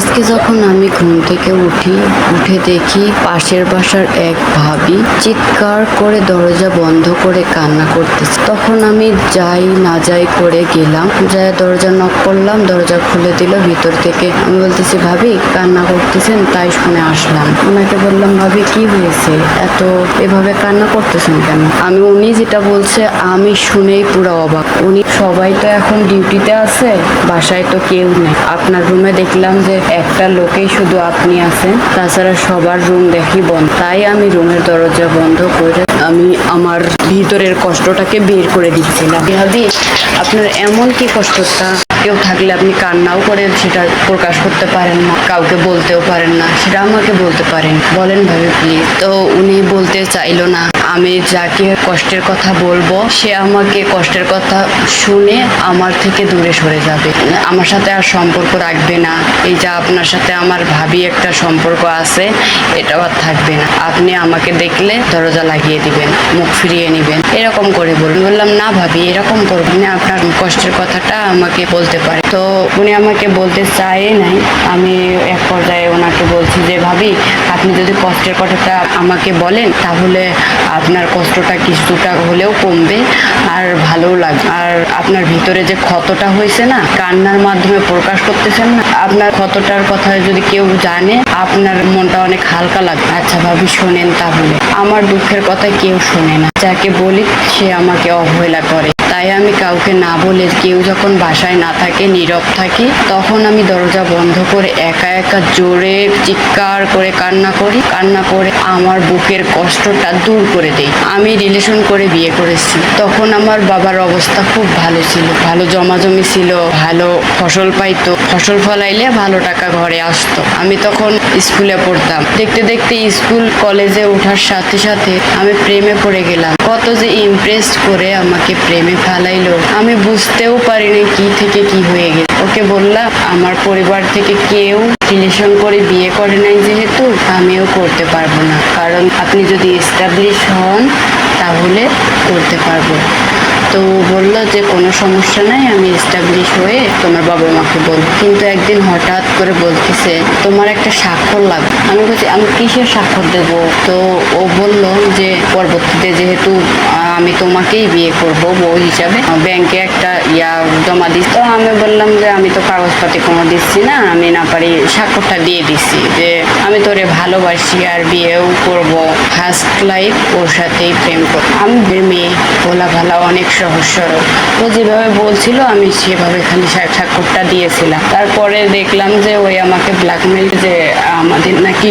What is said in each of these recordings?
আজকে যখন আমি ঘুম থেকে উঠে দেখি পাশের বাসার এক ভাবি চিৎকার করে দরজা বন্ধ করে কান্না করতেছে। তখন আমি যাই না যাই করে গেলাম, যাই দরজা নক করলাম, দরজা খুলে দিল ভিতর থেকে। আমি বলতেছি, ভাবি কান্না করতেছেন? তাই শুনে আসলাম। ওনাকে বললাম, ভাবি কি হয়েছে, এত এভাবে কান্না করতেছেন কেন? উনি যেটা বলছে আমি শুনেই পুরো অবাক। উনি সবাই তো এখন ডিউটিতে আছে, বাসায় তো কেউ নেই। আপনার রুমে দেখলাম যে একটা লোকেই শুধু আপনি আছেন, তাছাড়া সবার রুম দেখি বন্ধ। তাই আমি রুমের দরজা বন্ধ করে আমি আমার ভিতরের কষ্টটাকে বের করে দিচ্ছিলাম। ভাবি আপনার এমন কি কষ্টটা? কেউ থাকলে আপনি কান্নাও করে সেটা প্রকাশ করতে পারেন না, কাউকে বলতেও পারেন না, সেটা আমাকে বলতে পারেন, বলেন ভাবি প্লিজ। তো উনি বলতে চাইলো না। আমি যাকে কষ্টের কথা বলবো সে আমাকে কষ্টের কথা শুনে আমার থেকে দূরে সরে যাবে, আমার সাথে আর সম্পর্ক রাখবে না। এই যে আপনার সাথে আমার ভাবি একটা সম্পর্ক আছে, এটাও আর থাকবে না। আপনি আমাকে দেখলে দরজা লাগিয়ে দিবেন, মুখ ফিরিয়ে নেবেন, এরকম করে বললাম না ভাবি এরকম করবেন না, আপনার কষ্টের কথাটা আমাকে বলতে পারে। তো উনি আমাকে বলতে চায় নাই। আমি এক পর্যায়ে ওনাকে বলছি যে ভাবি আপনি যদি কষ্টের কথাটা আমাকে বলেন তাহলে আপনার কষ্টটা কিছুটা হলেও কমবে আর ভালোও লাগবে। আর আপনার ভিতরে যে ক্ষতটা হয়েছে না, কান্নার মাধ্যমে প্রকাশ করতেছেন না, আপনার ক্ষতটার কথা যদি কেউ জানে আপনার মনটা অনেক হালকা লাগবে। আচ্ছা ভাবি শোনেন, তাহলে আমার দুঃখের কথা কেউ শোনে না, যাকে বলি সে আমাকে অবহেলা করে। তাই আমি কাউকে না বলে, কেউ যখন বাসায় না থাকে, নীরব থাকি, তখন আমি দরজা বন্ধ করে একা একা জোরে চিৎকার করে কান্না করি। কান্না করে আমার বুকের কষ্টটা দূর করে দেই। আমি রিলেশন করে বিয়ে করেছি, তখন আমার বাবার অবস্থা খুব ভালো ছিল, ভালো জমাজমি ছিল, ভালো ফসল পাইতো, ফসল ফলাইলে ভালো টাকা ঘরে আসতো। আমি তখন স্কুলে পড়তাম। দেখতে দেখতে স্কুল কলেজে ওঠার সাথে সাথে আমি প্রেমে পড়ে গেলাম। কত যে ইমপ্রেস করে আমাকে প্রেমে ফেলাইলো, আমি বুঝতেও পারিনি কি থেকে কি হয়ে গেছে। ওকে বললাম আমার পরিবার থেকে কেউ রিলেশন করে বিয়ে করে নাই, যেহেতু আমিও করতে পারবো না, কারণ আপনি যদি এস্টাবলিশ হন তাহলে করতে পারবো। তো বললো যে কোনো সমস্যা নাই, আমি এস্টাবলিশ হয়ে তোমার বাবা মাকে বলবো। কিন্তু একদিন হঠাৎ করে বলতেছে তোমার একটা স্বাক্ষর লাগবে। আমি বলছি আমি কিসের স্বাক্ষর দেবো? তো ও বলল যে পরবর্তীতে যেহেতু আমি তোমাকেই বিয়ে করব বউ হিসাবে, ব্যাংকে একটা জমা দিস। তো আমি বললাম যে আমি তো কাগজপাতি কোনো দিচ্ছি না, আমি না পারি স্বাক্ষরটা দিয়ে দিচ্ছি যে আমি তোরে ভালোবাসি আর বিয়েও করব, ফার্স্ট লাইফ ওর সাথেই প্রেম করব। আমি মেয়ে বলা ভালা অনেক সহজ সরল, ও যেভাবে বলছিল আমি সেভাবে খালি স্বাক্ষরটা দিয়েছিলাম। তারপরে দেখলাম যে ওই আমাকে ব্ল্যাকমেল, যে আমাদের নাকি,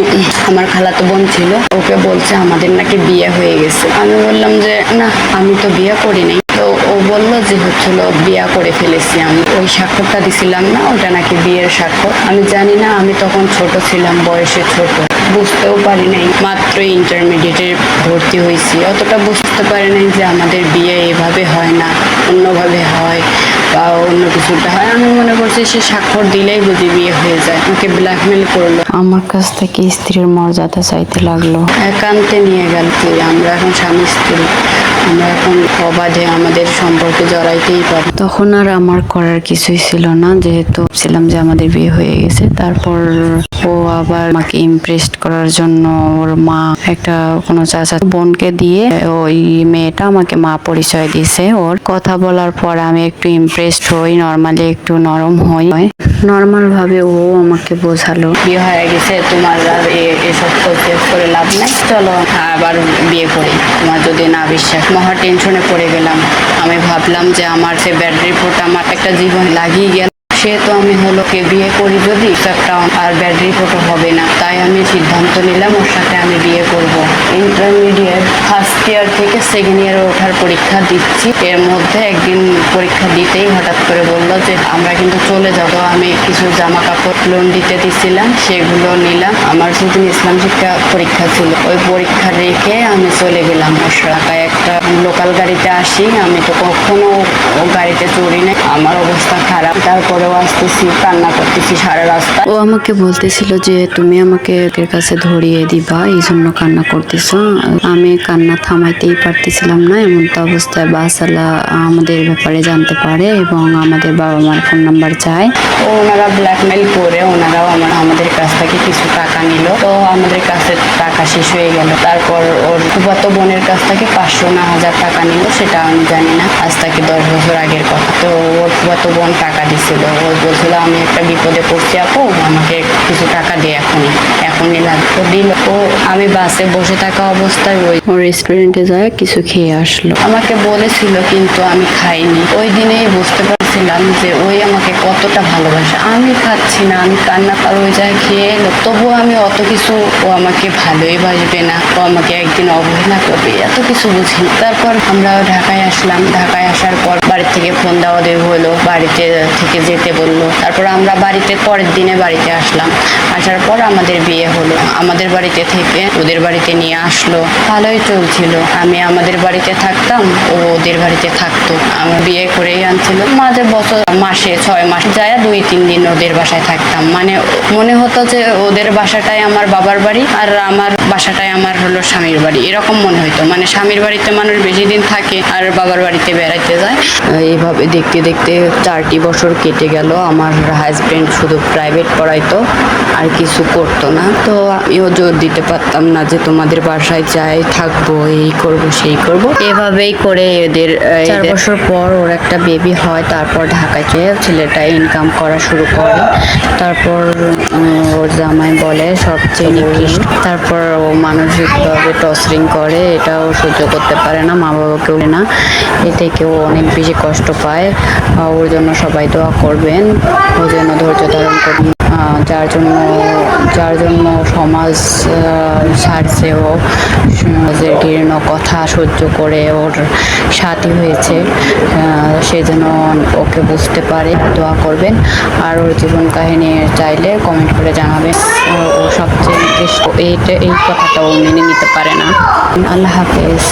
আমার খালাতো বোন ছিল, ওকে বলছে আমাদের নাকি বিয়ে হয়ে গেছে। আমি বললাম যে না আমি তো বিয়ে করিনি। তো ও বললো যে হচ্ছিল বিয়ে করে ফেলেছি। আমি ওই স্বাক্ষরটা দিছিলাম না, ওটা নাকি বিয়ের স্বাক্ষর। আমি জানি না, আমি তখন ছোট ছিলাম, বয়সে ছোট, বুঝতেও পারি নাই, মাত্র ইন্টারমিডিয়েটে ভর্তি হয়েছি, অতটা বুঝতে পারি নাই যে আমাদের বিয়ে এভাবে হয় না, অন্যভাবে হয় বা অন্য কিছুটা হয়। আমি মনে করছি সে স্বাক্ষর দিলেই বুঝি বিয়ে হয়ে যায়। ওকে ব্ল্যাকমেল করলো, আমার কাছ থেকে স্ত্রীর মর্যাদা চাইতে লাগলো, একান্তে নিয়ে গেল। আমরা এখন স্বামী স্ত্রী, আমরা এখন অবাধে আমাদের সম্পর্কে জড়াইতেই পারি। তখন আর আমার করার কিছুই ছিল না, যেহেতু ছিলাম যে আমাদের বিয়ে হয়ে গেছে। তারপর ও আবার আমাকে ইমপ্রেস করার জন্য ওর মা একটা কোনো চাচা বোনকে দিয়ে ওই মেয়েটা আমাকে মা পরিচয় দিয়েছে। ওর কথা বলার পর আমি একটু ইমপ্রেসড হই, নর্মালি একটু নরম হই। নর্মাল ভাবে ও আমাকে বোঝালো বিয়ে হয়ে গেছে, তোমার আর এসব করে লাভ নাই, চলো আবার বিয়ে করি, তোমার যদি না বিশ্বাস। মহা টেনশনে পড়ে গেলাম। আমি ভাবলাম যে আমার সে ব্যাড রিপোর্ট আমার একটা জীবন লাগিয়ে গেল, সে তো আমি হলো কে বিয়ে করি যদি একটা আর ব্যাড রিপোর্টও হবে না। তাই আমি সিদ্ধান্ত নিলাম ওর সাথে আমি বিয়ে করব। ইন্টারমিডিয়েট ফার্স্ট ইয়ার থেকে সেকেন্ড ইয়ারে ওঠার পরীক্ষা দিচ্ছি, এর মধ্যে একদিন পরীক্ষা দিতেই হঠাৎ করে বললো যে আমরা কিন্তু চলে যাব। আমি কিছু জামা কাপড় লোন দিতে দিছিলাম, সেগুলো নিলাম। আমার সেদিন ইসলাম শিক্ষা পরীক্ষা ছিল, ওই পরীক্ষা রেখে আমি চলে গেলাম ঢাকায়। একটা লোকাল গাড়িতে আসি, আমি তো কখনো গাড়িতে চড়ি নাই, আমার অবস্থা খারাপ। তারপরে চলেও আসতেছি, কান্না করতেছি সারা রাস্তা। ও আমাকে বলতেছিল যে তুমি আমাকে এর কাছে ধরিয়ে দিবা, এই জন্য কান্না করতেছ। আমি কান্না থামাইতেই পারতেছিলাম না। এমন তো অবস্থায় বাসওয়ালা আমাদের ব্যাপারে জানতে পারে এবং আমাদের বাবা মার ফোন নাম্বার চায়। ওনারা ব্ল্যাকমেল করে ওনারাও আমাদের কাছ থেকে কিছু টাকা নিল। তো আমাদের কাছে টাকা শেষ হয়ে গেল। তারপর ওর ফুফাতো বোনের কাছ থেকে 500 না 1000 টাকা নিল, সেটা আমি জানি না, আজ থেকে 10 বছর আগের কথা। তো ওর ফুফাতো বোন টাকা দিছিল। ও বলছিল আমি একটা বিপদে পড়ছি আপু, আমাকে কিছু টাকা দিয়ে এখনই লাগতো, দিল। ও আমি বাসে বসে থাকা অবস্থায় ওই রেস্টুরেন্টে যায় কিছু খেয়ে আসলো। আমাকে বলেছিল কিন্তু আমি খাইনি। ওই দিনেই বুঝতে পারছিলাম যে ওই আমাকে কতটা ভালোবাসে। আমি খাচ্ছি না, আমি কান্না আর ওই যায় খেয়ে এলো, তবুও আমি অত কিছু, ও আমাকে ভালোই বাসবে না, ও আমাকে একদিন অবহেলা করবে, এত কিছু বুঝি। তারপর আমরা ঢাকায় আসলাম। ঢাকায় আসার পর বাড়ি থেকে ফোন দেওয়া হলো, বাড়িতে থেকে যেতে বললো। তারপর আমরা বাড়িতে পরের দিনে বাড়িতে আসলাম। আসার পর আমাদের বিয়ে হলো। আমাদের বাড়িতে থেকে ওদের বাড়িতে নিয়ে আসলো। ভালোই চলছিল। আমি আমাদের বাড়িতে থাকতাম, ও ওদের বাড়িতে থাকতো। আমার বিয়ে করেই আনছিল। মাঝে বছর মাসে 6 মাস যায় 2-3 দিন ওদের বাসায় থাকতাম। মানে মনে হতো যে ওদের বাসাটাই আমার বাবার বাড়ি আর আমার বাসাটাই আমার হলো স্বামীর বাড়ি, এরকম মনে হতো। মানে স্বামীর বাড়িতে মানুষ বেশি দিন থাকে আর বাবার বাড়িতে বেড়াইতে যায়। এইভাবে দেখতে দেখতে 4টি বছর কেটে গেল। আমার হাজবেন্ড শুধু প্রাইভেট পড়াইতো, আর কিছু করতো না। তো আমিও জোর দিতে পারতাম না যে তোমাদের বাসায় যাই, থাকবো, এই করব সেই করব। এভাবেই করে এদের 4 বছর পর ওর একটা বেবি হয়। তারপর ঢাকায় গিয়ে ছেলেটা ইনকাম করা শুরু করে। তারপর ওর জামাই বলে সবচেয়ে নিকৃষ্ট। তারপর ও মানসিকভাবে টর্চারিং করে, এটাও সহ্য করতে পারে না, মা বাবাকেও না। এ থেকে ও অনেক বেশি কষ্ট পায়। ওর জন্য সবাই দোয়া করবেন, ও যেন ধৈর্য ধারণ করবেন। যার জন্য সমাজ ছাড়ছে, ও সমাজের ঘৃণ্য কথা সহ্য করে ওর সাথী হয়েছে। সে যেন ওকে বুঝতে পারে, দোয়া করবেন। আর ওর জীবন কাহিনী চাইলে কমেন্ট করে জানাবেন। ও সবচেয়ে এই কথাটা ও মেনে নিতে পারে না। আল্লাহ হাফেজ।